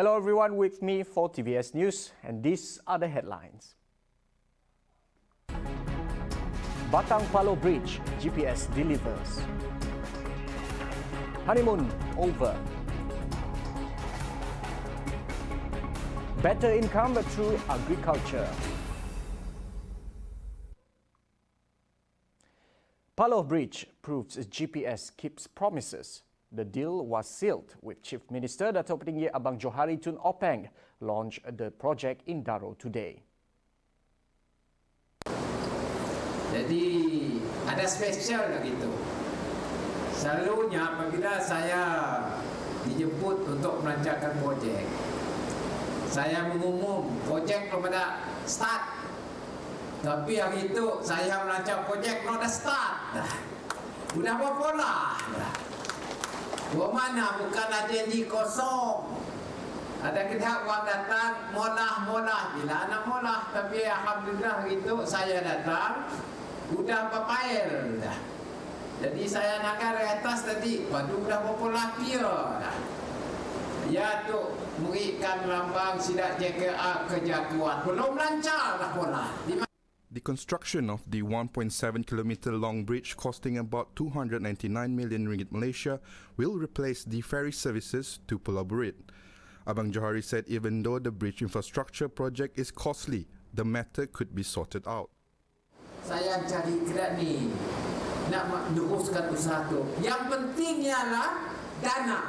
Hello everyone, with me for TVS News, and these are the headlines. Batang Palo Bridge, GPS delivers. Honeymoon over. Better income through agriculture. Palo Bridge proves GPS keeps promises. The deal was sealed with Chief Minister Dato' Petinggi Abang Johari Tun Openg launched the project in Daro today. Jadi ada special gitu. Selalunya apabila saya dijemput untuk melancarkan projek, saya mengumum projek belum ada start. Tapi hari itu saya melancang projek belum ada start. Sudah berpola. Mana bukan ada janji kosong. Ada kita orang datang molah. Bila anak molah, tapi alhamdulillah hari itu saya datang sudah berpail dah. Jadi saya nakal dari atas tadi, padu sudah berpola pia dah. Ya tu memberikan lambang sidak JKA kerja kuat. Belum lancar dah pola. The construction of the 1.7-kilometer long bridge costing about 299 million ringgit Malaysia will replace the ferry services to Pulau Burit. Abang Johari said even though the bridge infrastructure project is costly, the matter could be sorted out. Saya cari kerak ni nak meneruskan usaha tu. Yang penting ialah dana.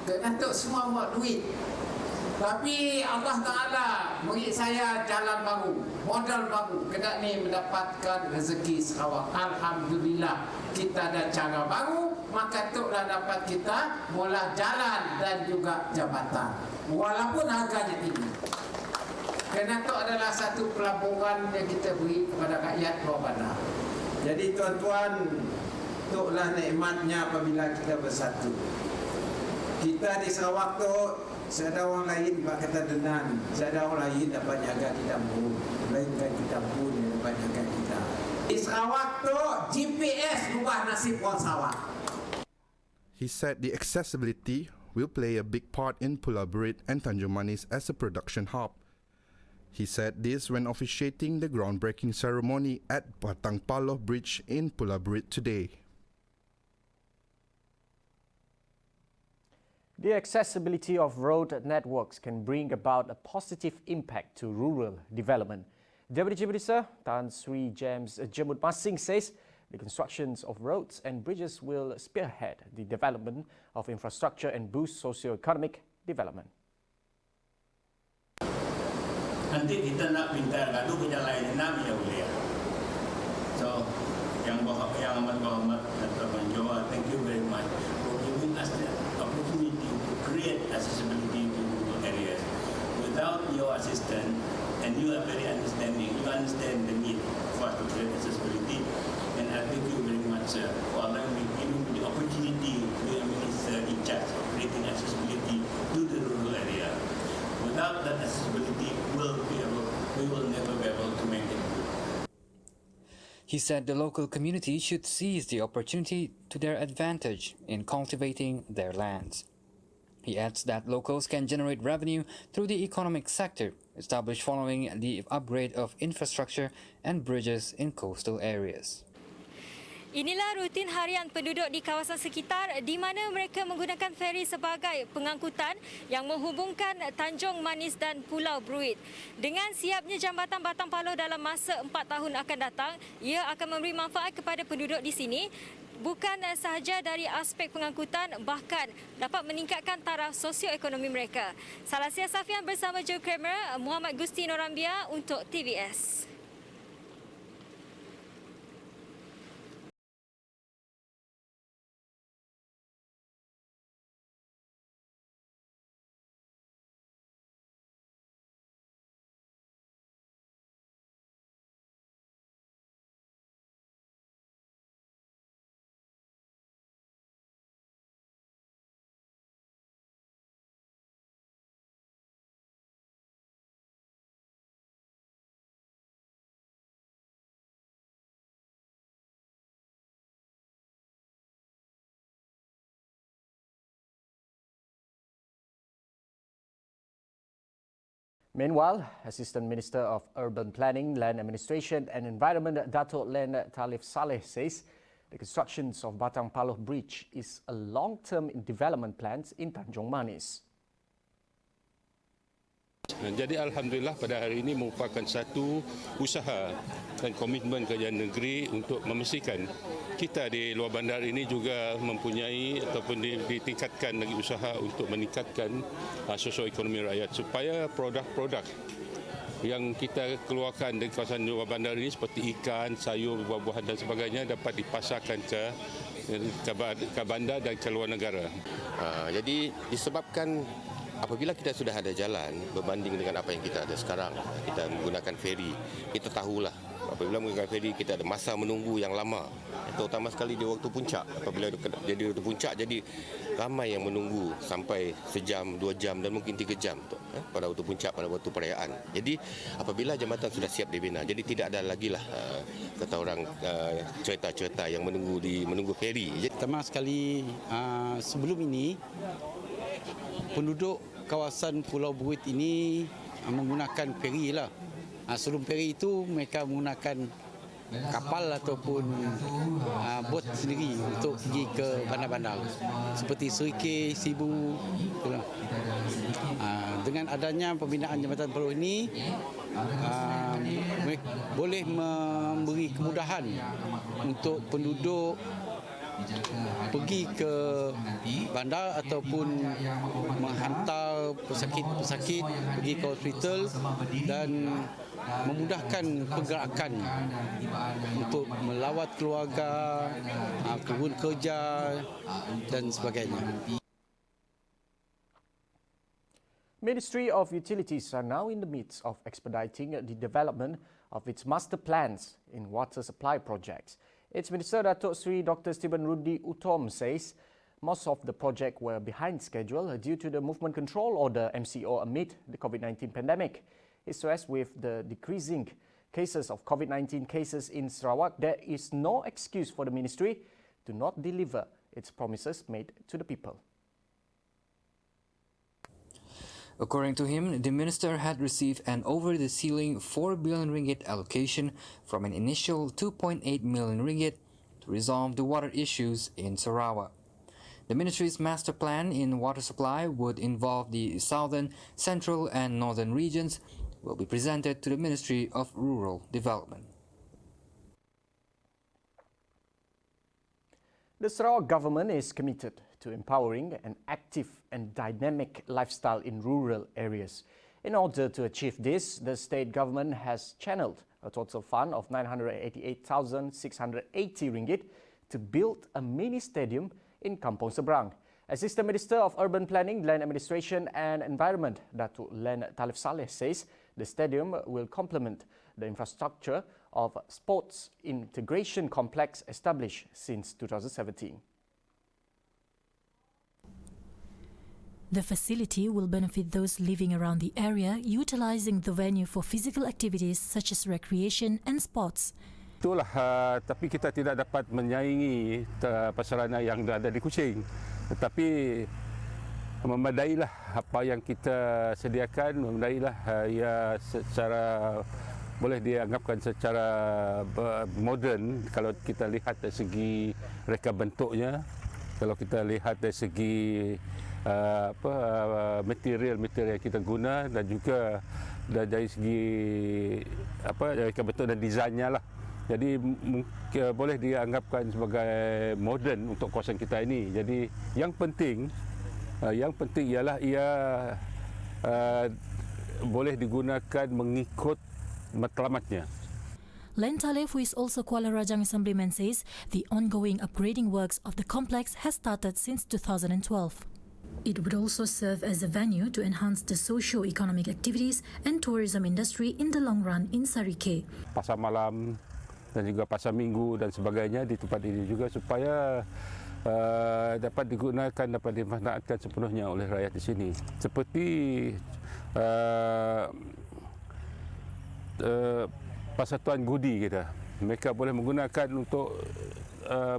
Kerana tu semua buat duit. Tapi Allah Ta'ala beri saya jalan baru, modal baru. Kedak ni mendapatkan rezeki Sarawak. Alhamdulillah kita ada cara baru, maka tuklah dapat kita mula jalan dan juga jabatan. Walaupun harganya tinggi. Kerana itu adalah satu pelaburan yang kita beri kepada rakyat bawah bandar. Jadi tuan-tuan, tuklah nikmatnya apabila kita bersatu. Kita di Sarawak tu, seada orang lain dapat kata denan, seada orang lain dapat jaga kita pun, melainkan kita pun yang dapat jaga kita. Di Sarawak tu, GPS ubah nasib orang Sarawak. He said the accessibility will play a big part in Pulau Burit and Tanjung Manis as a production hub. He said this when officiating the groundbreaking ceremony at Batang Palo Bridge in Pulau Burit today. The accessibility of road networks can bring about a positive impact to rural development. Deputy Chief Minister Tan Sri James Jemut Masing says the constructions of roads and bridges will spearhead the development of infrastructure and boost socio-economic development. Nanti kita nak pintar gaduh ke jalan lain nak ya boleh. So yang amat berhormat Dato' Manjoa, thank you very much for giving us the opportunity to create accessibility to rural areas. Without your assistance, and you are very understanding, you understand the need for us to create accessibility, and I thank you very much for allowing me, giving me the opportunity to be a minister in charge of creating accessibility to the rural area. Without that accessibility, we will never be able to make it. He said the local community should seize the opportunity to their advantage in cultivating their lands. He adds that locals can generate revenue through the economic sector established following the upgrade of infrastructure and bridges in coastal areas. Inilah rutin harian penduduk di kawasan sekitar di mana mereka menggunakan feri sebagai pengangkutan yang menghubungkan Tanjung Manis dan Pulau Burit. Dengan siapnya jambatan Batang Palo dalam masa 4 tahun akan datang, ia akan memberi manfaat kepada penduduk di sini bukan sahaja dari aspek pengangkutan, bahkan dapat meningkatkan taraf sosioekonomi mereka. Salasia Safian bersama Joe Kramer, Muhammad Gusti Norambia untuk TVS. Meanwhile, Assistant Minister of Urban Planning, Land Administration and Environment, Dato' Len Talif Saleh says the construction of Batang Paloh Bridge is a long-term development plan in Tanjung Manis. Jadi alhamdulillah pada hari ini merupakan satu usaha dan komitmen kerajaan negeri untuk memastikan kita di luar bandar ini juga mempunyai ataupun ditingkatkan lagi usaha untuk meningkatkan sosioekonomi rakyat supaya produk-produk yang kita keluarkan dari kawasan luar bandar ini seperti ikan, sayur, buah-buahan dan sebagainya dapat dipasarkan ke bandar dan ke luar negara. Jadi disebabkan apabila kita sudah ada jalan berbanding dengan apa yang kita ada sekarang, kita menggunakan feri, kita tahulah apabila menggunakan feri kita ada masa menunggu yang lama, terutama sekali di waktu puncak. Apabila jadi waktu puncak, jadi ramai yang menunggu sampai sejam, 2 jam dan mungkin 3 jam pada waktu puncak, pada waktu perayaan. Jadi apabila jambatan sudah siap dibina, jadi tidak ada lagi lah kata orang cerita-cerita yang menunggu feri. Pertama sekali sebelum ini penduduk kawasan Pulau Bruit ini menggunakan feri lah. Sebelum feri itu mereka menggunakan kapal ataupun bot sendiri untuk pergi ke bandar-bandar seperti Serike, Sibu. Dengan adanya pembinaan jambatan Paloh ini boleh memberi kemudahan untuk penduduk pergi ke bandar ataupun menghantar pesakit-pesakit pergi ke hospital dan memudahkan pergerakan untuk melawat keluarga, kebun kerja dan sebagainya. Ministry of Utilities are now in the midst of expediting the development of its master plans in water supply projects. Its Minister Datuk Sri Dr. Stephen Rudi Utom says most of the project were behind schedule due to the Movement Control Order MCO amid the COVID-19 pandemic. He stressed with the decreasing cases of COVID-19 cases in Sarawak, there is no excuse for the ministry to not deliver its promises made to the people. According to him, the minister had received an over-the-ceiling 4 billion ringgit allocation from an initial 2.8 million ringgit to resolve the water issues in Sarawak. The ministry's master plan in water supply would involve the southern, central and northern regions, will be presented to the Ministry of Rural Development. The Sarawak government is committed to empowering an active and dynamic lifestyle in rural areas. In order to achieve this, the state government has channeled a total fund of 988,680 ringgit to build a mini stadium in Kampong Seberang. Assistant Minister of Urban Planning, Land Administration and Environment, Dato' Len Talif Saleh says the stadium will complement the infrastructure of sports integration complex established since 2017. The facility will benefit those living around the area, utilizing the venue for physical activities such as recreation and sports. Itulah, tapi kita tidak dapat menyaingi prasarana yang ada di Kuching. Tetapi memadailah apa yang kita sediakan, memadailah ia secara boleh dianggapkan secara moden kalau kita lihat dari segi reka bentuknya, kalau kita lihat dari segi material yang kita guna dan juga dari segi reka bentuk dan desainnya lah. Jadi boleh dianggapkan sebagai moden untuk kawasan kita ini. Jadi yang penting ialah ia boleh digunakan mengikut matlamatnya. Len Talif, who is also Kuala Rajang Assemblyman, says the ongoing upgrading works of the complex has started since 2012. It would also serve as a venue to enhance the socio-economic activities and tourism industry in the long run in Serike. Pasar malam dan juga pasar minggu dan sebagainya di tempat ini juga supaya dapat digunakan, dapat dimanfaatkan sepenuhnya oleh rakyat di sini. Seperti persatuan gudi kita, mereka boleh menggunakan untuk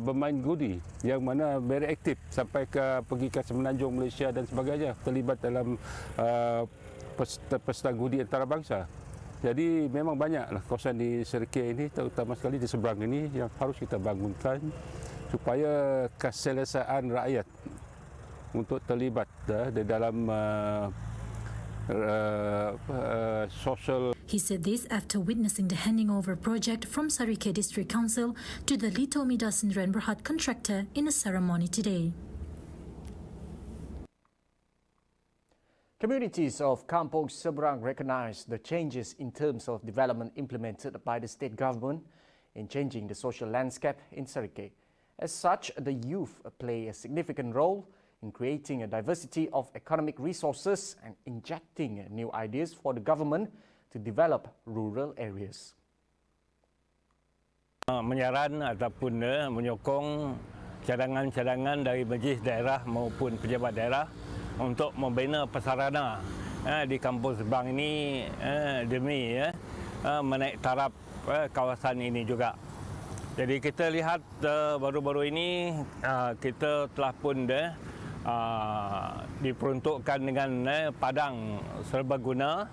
bermain gudi yang mana very aktif sampai pergi ke Semenanjung Malaysia dan sebagainya, terlibat dalam pesta gudi antarabangsa. Jadi memang banyaklah kawasan di Serikei ini, terutama sekali di seberang ini yang harus kita bangunkan supaya keselesaan rakyat untuk terlibat di dalam social. He said this after witnessing the handing over project from Sarike District Council to the Litomida Sendirian Berhad contractor in a ceremony today. Communities of Kampong Seberang recognise the changes in terms of development implemented by the state government in changing the social landscape in Serikei. As such, the youth play a significant role in creating a diversity of economic resources and injecting new ideas for the government to develop rural areas. Menyaran ataupun menyokong cadangan-cadangan dari majlis daerah maupun pejabat daerah untuk membina prasarana di kampung Seberang ini demi menaik taraf kawasan ini juga. Jadi kita lihat baru-baru ini kita telah pun diperuntukkan dengan padang serbaguna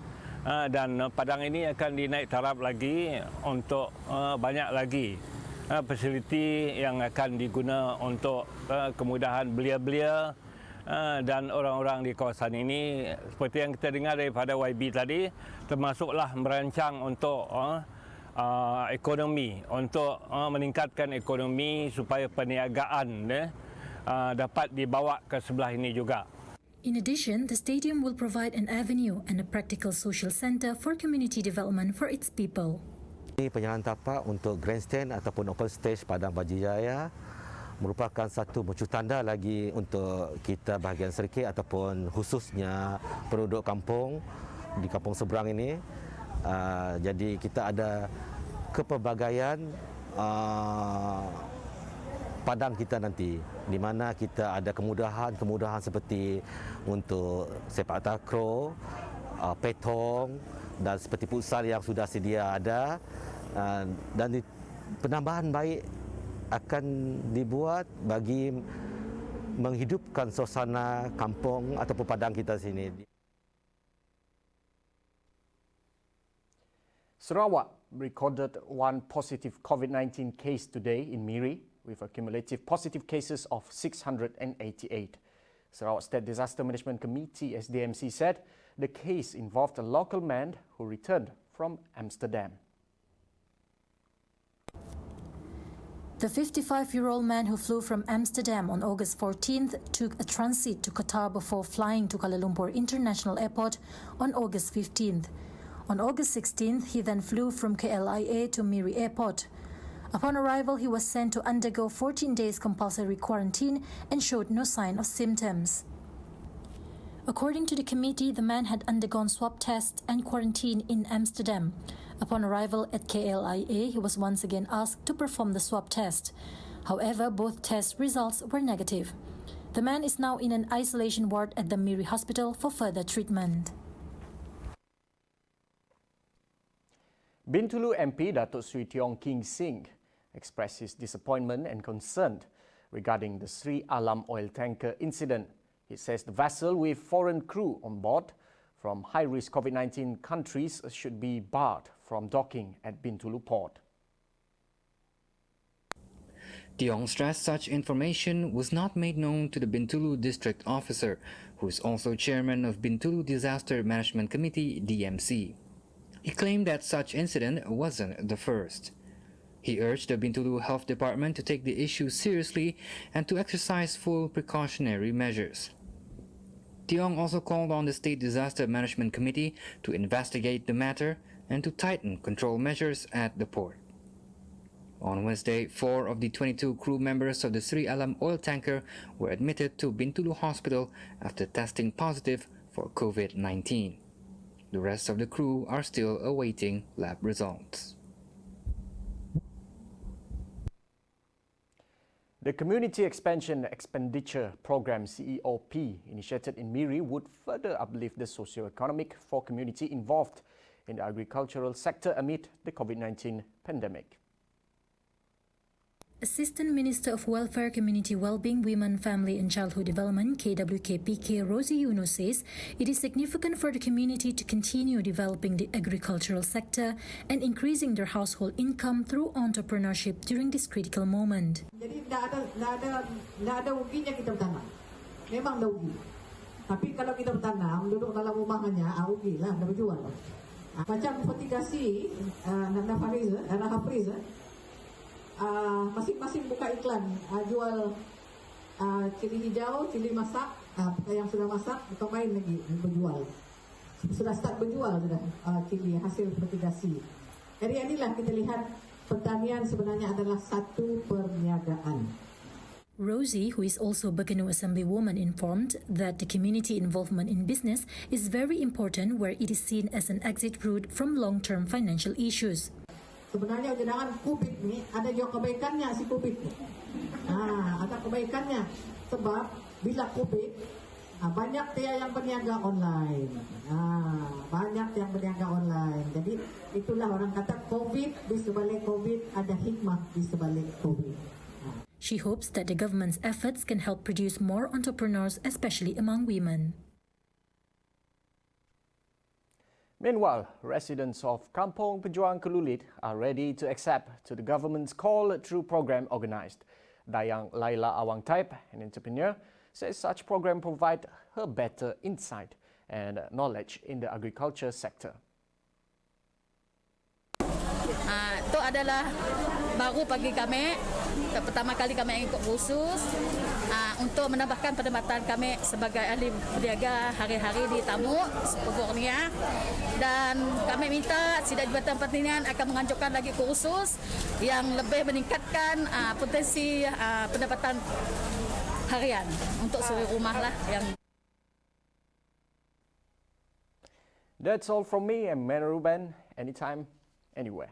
dan padang ini akan dinaik taraf lagi untuk banyak lagi fasiliti yang akan diguna untuk kemudahan belia-belia dan orang-orang di kawasan ini. Seperti yang kita dengar daripada YB tadi, termasuklah merancang untuk ekonomi, untuk meningkatkan ekonomi supaya perniagaan dapat dibawa ke sebelah ini juga. In addition, the stadium will provide an avenue and a practical social centre for community development for its people. Ini penyerahan tapak untuk grandstand ataupun open stage Padang Bajijaya merupakan satu mercu tanda lagi untuk kita bahagian Serikei ataupun khususnya penduduk kampung di kampung seberang ini. Jadi kita ada kepelbagaian padang kita nanti, di mana kita ada kemudahan seperti untuk sepak takraw, petong dan seperti futsal yang sudah sedia ada, dan penambahan baik akan dibuat bagi menghidupkan suasana kampung ataupun padang kita sini. Sarawak recorded one positive COVID-19 case today in Miri, with a cumulative positive cases of 688. Sarawak State Disaster Management Committee (SDMC) said the case involved a local man who returned from Amsterdam. The 55-year-old man who flew from Amsterdam on August 14th took a transit to Qatar before flying to Kuala Lumpur International Airport on August 15th. On August 16th, he then flew from KLIA to Miri Airport. Upon arrival, he was sent to undergo 14 days compulsory quarantine and showed no sign of symptoms. According to the committee, the man had undergone swab tests and quarantine in Amsterdam. Upon arrival at KLIA, he was once again asked to perform the swab test. However, both test results were negative. The man is now in an isolation ward at the Miri Hospital for further treatment. Bintulu MP Datuk Sri Tiong King Singh expressed his disappointment and concern regarding the Sri Alam oil tanker incident. He says the vessel with foreign crew on board from high-risk COVID-19 countries should be barred from docking at Bintulu port. Tiong stressed such information was not made known to the Bintulu district officer, who is also chairman of Bintulu Disaster Management Committee (DMC). He claimed that such incident wasn't the first. He urged the Bintulu Health Department to take the issue seriously and to exercise full precautionary measures. Tiong also called on the State Disaster Management Committee to investigate the matter and to tighten control measures at the port. On Wednesday, 4 of the 22 crew members of the Sri Alam oil tanker were admitted to Bintulu Hospital after testing positive for COVID-19. The rest of the crew are still awaiting lab results. The Community Expansion Expenditure Program CEOP initiated in Miri would further uplift the socio-economic for community involved in the agricultural sector amid the COVID-19 pandemic. Assistant Minister of Welfare, Community Wellbeing, Women, Family and Childhood Development, KWKPK, Rosie Yunus says it is significant for the community to continue developing the agricultural sector and increasing their household income through entrepreneurship during this critical moment. Jadi tidak ada ruginya kita bertanam. Memang ada rugi. Tapi kalau kita bertanam, duduk dalam rumahnya, rugi lah, dah berjual. Macam fertigasi, Hafriz, masing-masing buka iklan, jual cili hijau, cili masak, yang sudah masak, atau main lagi berjual. Sudah start berjual sudah cili hasil fertigasi. Dari inilah kita lihat pertanian sebenarnya adalah satu perniagaan. Rosie, who is also Begenu Assemblywoman, informed that the community involvement in business is very important where it is seen as an exit route from long-term financial issues. Sebenarnya undangan kubik ni ada juga kebaikannya si kubik ni. Ada kebaikannya sebab bila kubik banyak dia yang berniaga online. Banyak yang berniaga online. Jadi itulah orang kata COVID di sebalik COVID ada hikmah di sebalik COVID. She hopes that the government's efforts can help produce more entrepreneurs, especially among women. Meanwhile, residents of Kampung Pejuang Kelulit are ready to accept to the government's call through program organised. Dayang Laila Awang Taib, an entrepreneur, says such program provide her better insight and knowledge in the agriculture sector. Itu adalah baru bagi kami, pertama kali kami ikut kursus untuk menambahkan pendapatan kami sebagai ahli berniaga hari-hari di Tamu, Borneo. Dan kami minta Sidang Jabatan Pertanian akan menganjurkan lagi kursus yang lebih meningkatkan potensi pendapatan harian untuk seluruh rumah lah yang. That's all from me. I'm Mena Ruben. Anytime, anywhere.